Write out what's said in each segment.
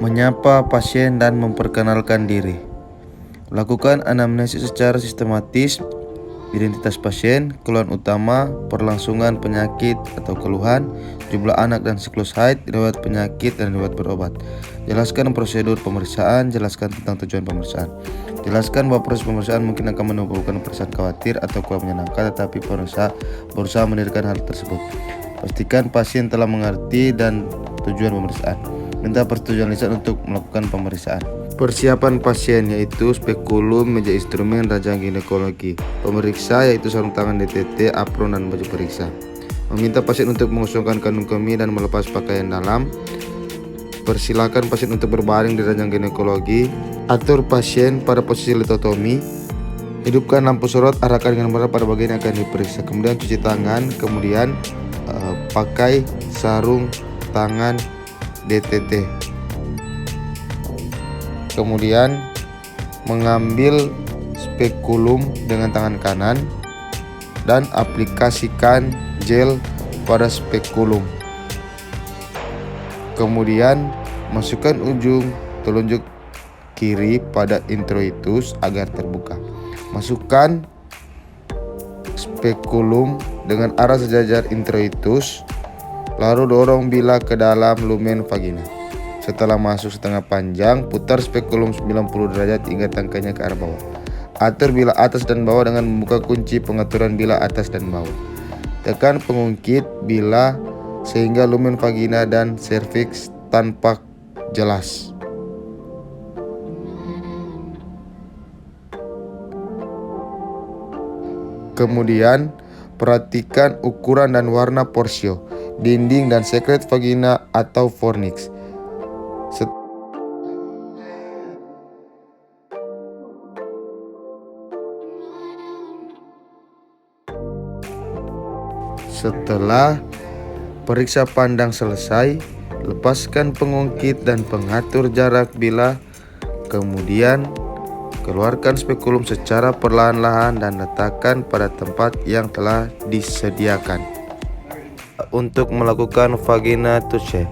Menyapa pasien dan memperkenalkan diri. Lakukan anamnesis secara sistematis, identitas pasien, keluhan utama, perlangsungan penyakit atau keluhan, jumlah anak dan siklus haid, riwayat penyakit dan riwayat berobat. Jelaskan prosedur pemeriksaan, jelaskan tentang tujuan pemeriksaan. Jelaskan bahwa proses pemeriksaan mungkin akan menimbulkan perasaan khawatir atau kurang menyenangkan, tetapi berusaha menghindarkan hal tersebut. Pastikan pasien telah mengerti dan tujuan pemeriksaan. Minta persetujuan lisan untuk melakukan pemeriksaan. Persiapan pasien yaitu spekulum, meja instrumen, rajang ginekologi. Pemeriksa yaitu sarung tangan DTT, apron, dan baju periksa. Meminta pasien untuk mengosongkan kandung kemih dan melepas pakaian dalam. Persilakan pasien untuk berbaring di ranjang ginekologi. Atur pasien pada posisi litotomi. Hidupkan lampu sorot, arahkan dengan berat pada bagian yang akan diperiksa. Kemudian cuci tangan, kemudian pakai sarung tangan DTT. Kemudian mengambil spekulum dengan tangan kanan dan aplikasikan gel pada spekulum. Kemudian masukkan ujung telunjuk kiri pada introitus agar terbuka. Masukkan spekulum dengan arah sejajar introitus, lalu dorong bilah ke dalam lumen vagina. Setelah masuk setengah panjang, putar spekulum 90 derajat hingga tangkainya ke arah bawah. Atur bilah atas dan bawah dengan membuka kunci pengaturan bilah atas dan bawah. Tekan pengungkit bilah sehingga lumen vagina dan serviks tampak jelas. Kemudian perhatikan ukuran dan warna porsio, dinding dan sekret vagina atau fornix. Setelah periksa pandang selesai, lepaskan pengungkit dan pengatur jarak bilah. Kemudian keluarkan spekulum secara perlahan-lahan dan letakkan pada tempat yang telah disediakan. Untuk melakukan vagina touche,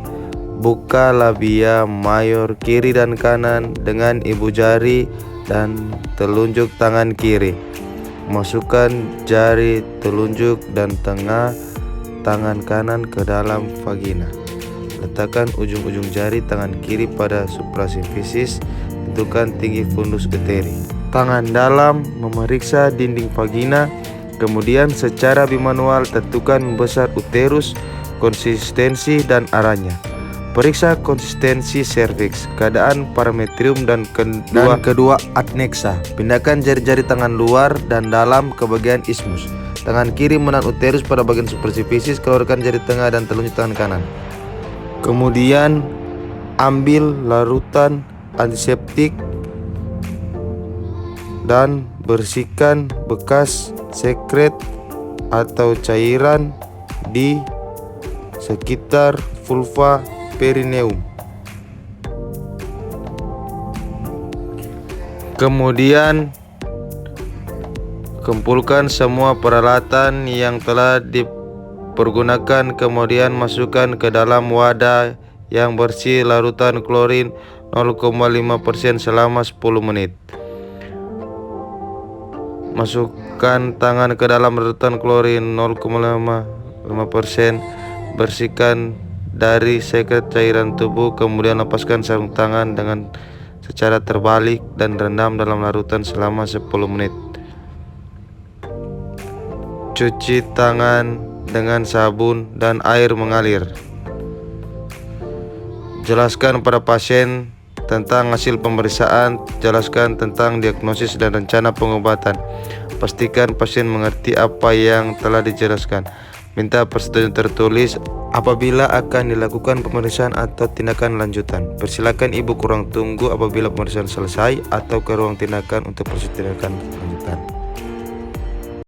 buka labia mayor kiri dan kanan dengan ibu jari dan telunjuk tangan kiri. Masukkan jari telunjuk dan tengah tangan kanan ke dalam vagina. Letakkan ujung-ujung jari tangan kiri pada suprasimfisis. Tentukan tinggi fundus uteri. Tangan dalam memeriksa dinding vagina. Kemudian secara bimanual tentukan besar uterus, konsistensi dan arahnya. Periksa konsistensi serviks, keadaan parametrium dan kedua adnexa. Pindahkan jari-jari tangan luar dan dalam ke bagian ismus. Tangan kiri menahan uterus pada bagian suprasimfisis, keluarkan jari tengah dan telunjuk tangan kanan. Kemudian ambil larutan antiseptik dan bersihkan bekas sekret atau cairan di sekitar vulva perineum. Kemudian kumpulkan semua peralatan yang telah dipergunakan, kemudian masukkan ke dalam wadah yang bersih larutan klorin 0,5% selama 10 menit. Masukkan tangan ke dalam larutan klorin 0,5%, bersihkan dari sekret cairan tubuh, kemudian lepaskan sarung tangan dengan secara terbalik dan rendam dalam larutan selama 10 menit. Cuci tangan dengan sabun dan air mengalir. Jelaskan pada pasien tentang hasil pemeriksaan, jelaskan tentang diagnosis dan rencana pengobatan. Pastikan pasien mengerti apa yang telah dijelaskan. Minta persetujuan tertulis apabila akan dilakukan pemeriksaan atau tindakan lanjutan. Persilakan ibu ke ruang tunggu apabila pemeriksaan selesai atau ke ruang tindakan untuk proses tindakan.